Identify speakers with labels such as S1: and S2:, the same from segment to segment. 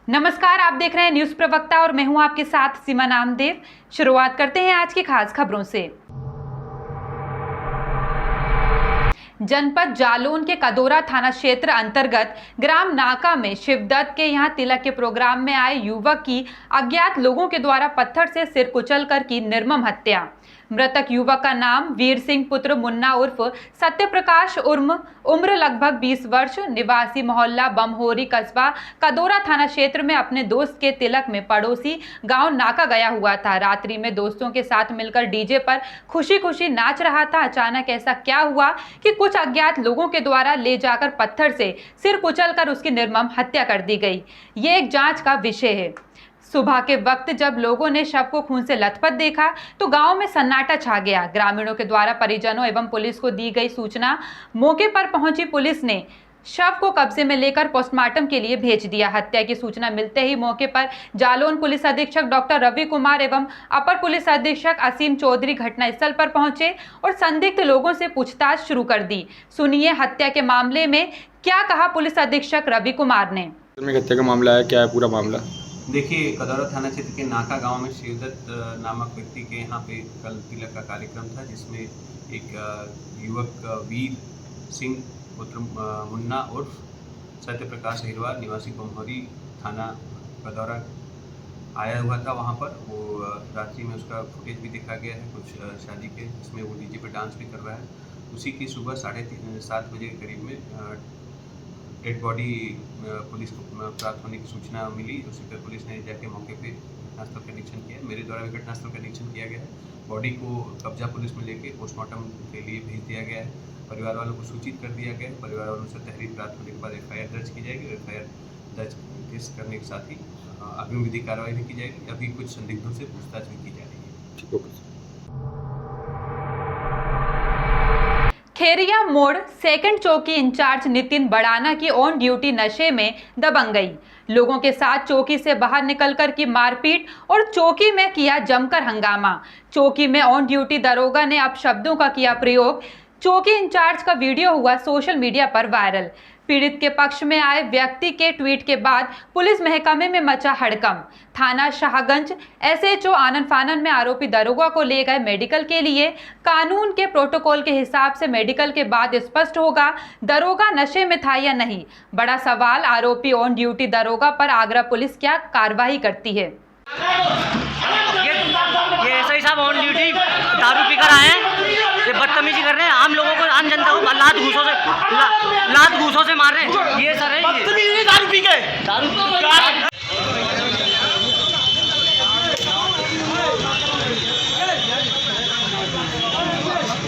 S1: नमस्कार, आप देख रहे हैं न्यूज प्रवक्ता और मैं हूं आपके साथ सीमा नामदेव। शुरुआत करते हैं आज की खास खबरों से। जनपद जालौन के कदोरा थाना क्षेत्र अंतर्गत ग्राम नाका में शिवदत्त के यहां तिलक के प्रोग्राम में आए युवक की अज्ञात लोगों के द्वारा पत्थर से सिर कुचलकर की निर्मम हत्या। मृतक युवक का नाम वीर सिंह पुत्र मुन्ना उर्फ सत्य प्रकाश उम्र लगभग 20 वर्ष, निवासी मोहल्ला बमहोरी कस्बा कदोरा थाना क्षेत्र में अपने दोस्त के तिलक में पड़ोसी गांव नाका गया हुआ था। रात्रि में दोस्तों के साथ मिलकर डीजे पर खुशी खुशी नाच रहा था। अचानक ऐसा क्या हुआ कि कुछ अज्ञात लोगों के द्वारा ले जाकर पत्थर से सिर कुचलकर उसकी निर्मम हत्या कर दी गई। ये एक जांच का विषय है। सुबह के वक्त जब लोगों ने शव को खून से लथपथ देखा तो गांव में सन्नाटा छा गया। ग्रामीणों के द्वारा परिजनों एवं पुलिस को दी गई सूचना मौके पर पहुंची पुलिस ने शव को कब्जे में लेकर पोस्टमार्टम के लिए भेज दिया। हत्या की सूचना मिलते ही मौके पर जालौन पुलिस अधीक्षक डॉक्टर रवि कुमार एवं अपर पुलिस अधीक्षक असीम चौधरी घटनास्थल पर पहुंचे और संदिग्ध लोगों से पूछताछ शुरू कर दी। सुनिए हत्या के मामले में क्या कहा पुलिस अधीक्षक रवि कुमार ने।
S2: हत्या का मामला है, क्या है पूरा मामला?
S3: देखिए, कदौरा थाना क्षेत्र के नाका गांव में शिवदत्त नामक व्यक्ति के यहाँ पे कल तिलक का कार्यक्रम था, जिसमें एक युवक वीर सिंह पुत्र मुन्ना उर्फ सत्य प्रकाश अहिरवार निवासी बमहोरी थाना कदौरा आया हुआ था। वहाँ पर वो रात्रि में उसका फुटेज भी दिखा गया है कुछ शादी के, जिसमें वो डीजे पे डांस भी कर रहा है। उसी की सुबह 7:30 बजे के करीब में डेड बॉडी पुलिस को प्राप्त होने की सूचना मिली। उसी पर पुलिस ने जाके मौके पे घटनास्थल का निरीक्षण किया। मेरे द्वारा भी घटनास्थल का निरीक्षण किया गया है। बॉडी को कब्जा पुलिस में लेके पोस्टमार्टम के लिए भेज दिया गया है। परिवार वालों को सूचित कर दिया गया है। परिवार वालों से तहरीर प्राप्त होने के बाद FIR दर्ज की जाएगी। FIR दर्ज करने के साथ ही अग्रिम विधि कार्रवाई भी की जाएगी। अभी कुछ संदिग्धों से पूछताछ भी की जा रही है।
S1: खेरिया मोड़ सेकंड चौकी इंचार्ज नितिन बड़ाना की ऑन ड्यूटी नशे में दबंग गई। लोगों के साथ चौकी से बाहर निकलकर की मारपीट और चौकी में किया जमकर हंगामा। चौकी में ऑन ड्यूटी दरोगा ने अपशब्दों का किया प्रयोग। चौकी इंचार्ज का वीडियो हुआ सोशल मीडिया पर वायरल। पीड़ित के पक्ष में आए व्यक्ति के ट्वीट के बाद पुलिस महकमे में मचा हड़कंप। थाना शाहगंज SHO आनन फानन में आरोपी दरोगा को ले गए मेडिकल के लिए। कानून के प्रोटोकॉल के हिसाब से मेडिकल के बाद स्पष्ट होगा दरोगा नशे में था या नहीं। बड़ा सवाल, आरोपी ऑन ड्यूटी दरोगा पर आगरा पुलिस क्या कार्रवाई करती है।
S4: ये SI साहब ऑन ड्यूटी दारू पीकर आए हैं, ये बदतमीजी कर रहे हैं। आम लोगों को, आम जनता को लात घूसों से मार रहे हैं। ये सर है, ये दारू पी के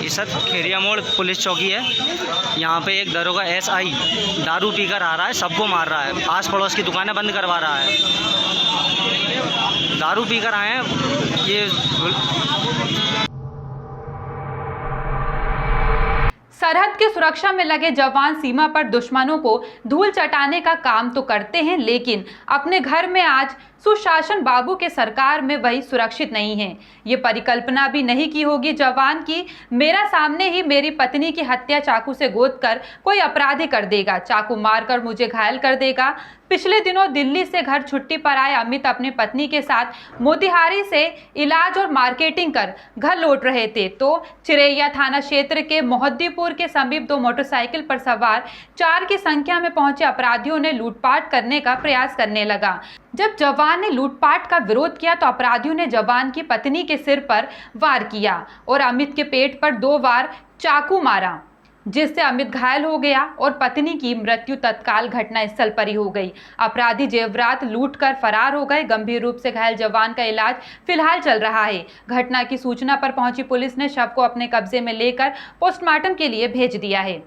S4: ये सर खेरिया मोड़ पुलिस चौकी है। यहाँ पे एक दरोगा SI दारू पीकर आ रहा है, सबको मार रहा है, आस पड़ोस की दुकानें बंद करवा रहा है। दारू पीकर आए हैं ये।
S1: सरहद की सुरक्षा में लगे जवान सीमा पर दुश्मनों को धूल चटाने का काम तो करते हैं, लेकिन अपने घर में आज सुशासन बाबू के सरकार में वही सुरक्षित नहीं है। ये परिकल्पना भी नहीं की होगी जवान की मेरा सामने ही मेरी पत्नी की हत्या चाकू से गोद कर कोई अपराधी कर देगा, चाकू मारकर मुझे घायल कर देगा। पिछले दिनों दिल्ली से घर छुट्टी पर आए अमित अपनी पत्नी के साथ मोतिहारी से इलाज और मार्केटिंग कर घर लौट रहे थे तो चिरैया थाना क्षेत्र के मोहद्दीपुर के समीप 2 मोटरसाइकिल पर सवार 4 की संख्या में पहुंचे अपराधियों ने लूटपाट करने का प्रयास करने लगा। जब जवान ने लूटपाट का विरोध किया तो अपराधियों ने जवान की पत्नी के सिर पर वार किया और अमित के पेट पर 2 बार चाकू मारा, जिससे अमित घायल हो गया और पत्नी की मृत्यु तत्काल घटनास्थल पर ही हो गई। अपराधी जेवरात लूटकर फरार हो गए। गंभीर रूप से घायल जवान का इलाज फिलहाल चल रहा है। घटना की सूचना पर पहुंची पुलिस ने शव को अपने कब्जे में लेकर पोस्टमार्टम के लिए भेज दिया है।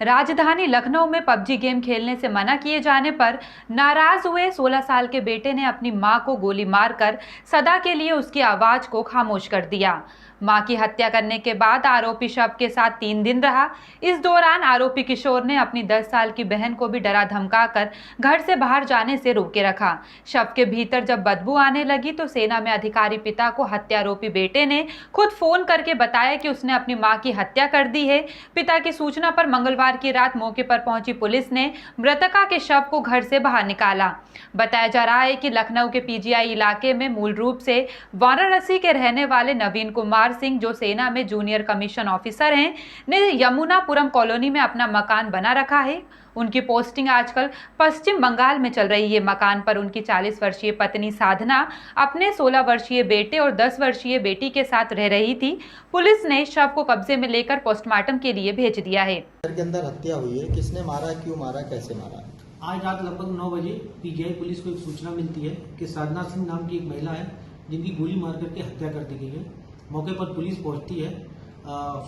S1: राजधानी लखनऊ में PUBG गेम खेलने से मना किए जाने पर नाराज हुए 16 साल के बेटे ने अपनी मां को गोली मारकर सदा के लिए उसकी आवाज को खामोश कर दिया। मां की हत्या करने के बाद आरोपी शव के साथ 3 दिन रहा। इस दौरान आरोपी किशोर ने अपनी 10 साल की बहन को भी डरा धमकाकर घर से बाहर जाने से रोके रखा। शव के भीतर जब बदबू आने लगी तो सेना में अधिकारी पिता को हत्यारोपी बेटे ने खुद फोन करके बताया कि उसने अपनी मां की हत्या कर दी है। पिता की सूचना पर मंगलवार की रात मौके पर पहुंची पुलिस ने मृतका के शव को घर से बाहर निकाला। बताया जा रहा है कि लखनऊ के पीजीआई इलाके में मूल रूप से वाराणसी के रहने वाले नवीन कुमार सिंह, जो सेना में जूनियर कमीशन ऑफिसर हैं, ने यमुनापुरम कॉलोनी में अपना मकान बना रखा है। उनकी पोस्टिंग आजकल पश्चिम बंगाल में चल रही है। मकान पर उनकी 40 वर्षीय पत्नी साधना अपने 16 वर्षीय बेटे और 10 वर्षीय बेटी के साथ रह रही थी। पुलिस ने शव को कब्जे में लेकर पोस्टमार्टम के लिए भेज दिया है।
S5: घर के अंदर हत्या हुई है, किसने मारा, क्यों मारा, कैसे मारा?
S6: आज रात लगभग 9 बजे पीजीआई पुलिस को एक सूचना मिलती है कि साधना सिंह नाम की एक महिला है जिनकी गोली मार करके हत्या कर दी गई है। मौके पर पुलिस पहुंचती है,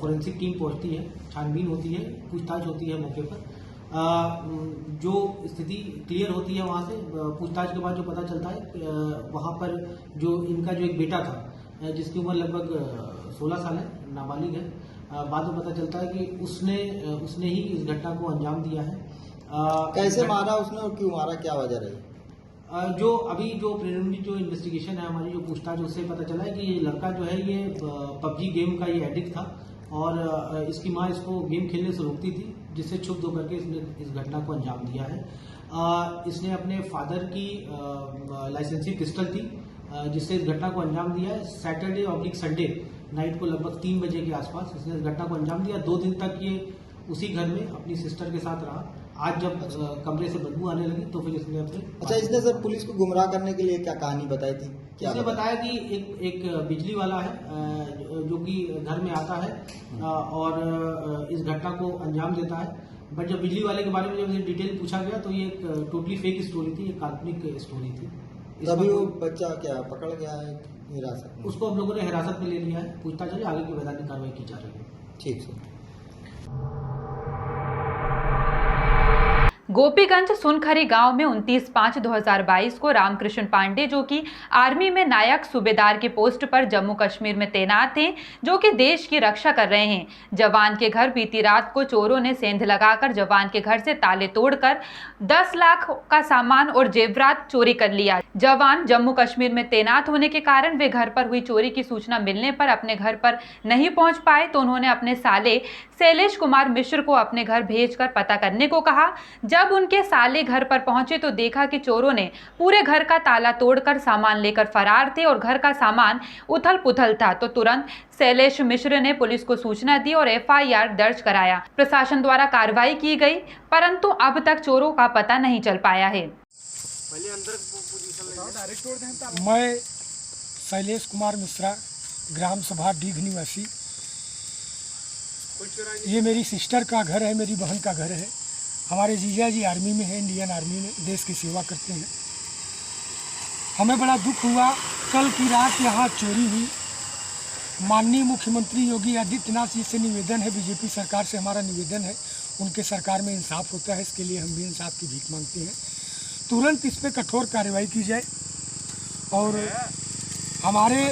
S6: फोरेंसिक टीम पहुंचती है, छानबीन होती है, पूछताछ होती है। मौके पर जो स्थिति क्लियर होती है, वहां से पूछताछ के बाद जो पता चलता है, वहां पर जो इनका जो एक बेटा था जिसकी उम्र लगभग 16 साल है, नाबालिग है, बाद में पता चलता है कि उसने ही इस घटना को अंजाम दिया है।
S5: कैसे मारा उसने और क्यों मारा, क्या वजह रही?
S6: जो अभी जो प्रिलिमिनरी जो इन्वेस्टिगेशन है, हमारी जो पूछताछ, उससे पता चला है कि ये लड़का जो है ये पबजी गेम का ये एडिक्ट था और इसकी माँ इसको गेम खेलने से रोकती थी, जिससे क्षुब्ध होकर के इसने इस घटना को अंजाम दिया है। इसने अपने फादर की लाइसेंसी पिस्टल थी जिससे इस घटना को अंजाम दिया है। सैटरडे और संडे नाइट को लगभग 3 बजे के आसपास इसने इस घटना को अंजाम दिया। 2 दिन तक ये उसी घर में अपनी सिस्टर के साथ रहा। आज जब कमरे से बदबू आने लगी तो फिर इसने अपने
S5: इसने सर पुलिस को गुमराह करने के लिए क्या कहानी बताई थी? क्या
S6: इसने बताया कि एक बिजली वाला है जो कि घर में आता है और इस घटना को अंजाम देता है। बट जब बिजली वाले के बारे में जब डिटेल पूछा गया तो ये एक टोटली फेक स्टोरी थी, एक काल्पनिक स्टोरी थी।
S5: तभी वो बच्चा क्या पकड़ गया है हिरासत में?
S6: उसको हम लोगों ने हिरासत में ले लिया है, पूछताछ है, आगे की वैधानिक कार्रवाई की जा रही है।
S5: ठीक सर।
S1: गोपीगंज सुनखरी गांव में 29/5/2022 को रामकृष्ण पांडे, जो कि आर्मी में नायक सूबेदार के पोस्ट पर जम्मू कश्मीर में तैनात थे, जो कि देश की रक्षा कर रहे हैं, जवान के घर बीती रात को चोरों ने सेंध लगाकर जवान के घर से ताले तोड़कर 10 लाख का सामान और जेवरात चोरी कर लिया। जवान जम्मू कश्मीर में तैनात होने के कारण वे घर पर हुई चोरी की सूचना मिलने पर अपने घर पर नहीं पहुंच पाए, तो उन्होंने अपने साले शैलेश कुमार मिश्र को अपने घर भेजकर पता करने को कहा। जब उनके साले घर पर पहुंचे तो देखा कि चोरों ने पूरे घर का ताला तोड़कर सामान लेकर फरार थे और घर का सामान उथल पुथल था। तो तुरंत शैलेश मिश्र ने पुलिस को सूचना दी और FIR दर्ज कराया। प्रशासन द्वारा कार्रवाई की गई, परंतु अब तक चोरों का पता नहीं चल पाया है।
S7: मैं शैलेश कुमार मिश्रा, ग्राम सभा डीग निवासी। ये मेरी सिस्टर का घर है, मेरी बहन का घर है। हमारे जीजा जी आर्मी में है, इंडियन आर्मी में देश की सेवा करते हैं। हमें बड़ा दुख हुआ, कल की रात यहाँ चोरी हुई। माननीय मुख्यमंत्री योगी आदित्यनाथ जी से निवेदन है, बीजेपी सरकार से हमारा निवेदन है, उनके सरकार में इंसाफ होता है, इसके लिए हम भी इंसाफ की भीख मांगते हैं। तुरंत इस पर कठोर कार्रवाई की जाए और हमारे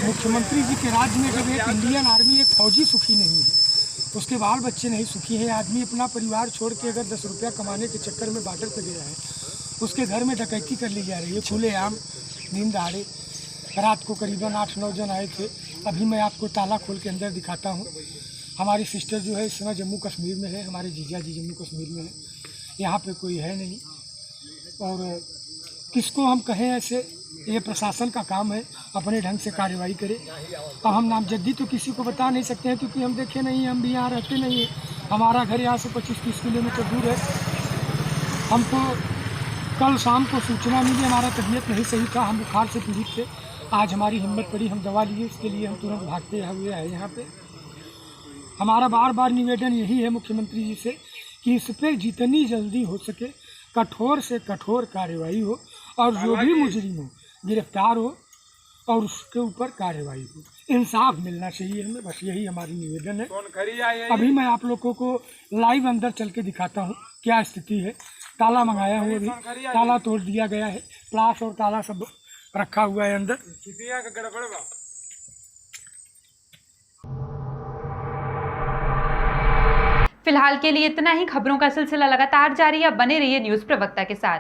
S7: मुख्यमंत्री जी के राज्य में जब एक इंडियन आर्मी, एक फौजी सुखी नहीं है, उसके बाल बच्चे नहीं सुखी हैं। आदमी अपना परिवार छोड़ के अगर 10 रुपया कमाने के चक्कर में बॉर्डर पर गया है, उसके घर में डकैती कर ली जा रही है खुलेआम, दिन दहाड़े। रात को करीबन 8-9 जन आए थे। अभी मैं आपको ताला खोल के अंदर दिखाता हूँ। हमारी सिस्टर जो है इस समय जम्मू कश्मीर में है, हमारे जीजा जी जम्मू कश्मीर में है, यहाँ पे कोई है नहीं। और किसको हम कहें ऐसे, ये प्रशासन का काम है, अपने ढंग से कार्रवाई करे। अब हम नामजद्दी तो किसी को बता नहीं सकते हैं क्योंकि हम देखे नहीं, हम भी यहाँ रहते नहीं हैं। हमारा घर यहाँ से 25-30 किलोमीटर दूर है। हमको कल शाम को सूचना मिली, हमारा तबीयत नहीं सही था, हम बुखार से पीड़ित थे। आज हमारी हिम्मत पड़ी, हम दवा लिए, इसके लिए हम तुरंत भागते हुए आए यहाँ पे। हमारा बार बार निवेदन यही है मुख्यमंत्री जी से कि इस पर जितनी जल्दी हो सके कठोर से कठोर कार्रवाई हो और जो भी मुजरिम हो गिरफ्तार हो और उसके ऊपर कार्रवाई हो। इंसाफ मिलना चाहिए हमें, बस यही हमारी निवेदन है। अभी मैं आप लोगों को लाइव अंदर चल के दिखाता हूँ क्या स्थिति है। ताला मंगाया हुआ भी, ताला तोड़ दिया गया है, प्लास और ताला सब रखा हुआ है अंदर।
S1: फिलहाल के लिए इतना ही। खबरों का सिलसिला लगातार जारी है, बने रहिए न्यूज़ प्रवक्ता के साथ।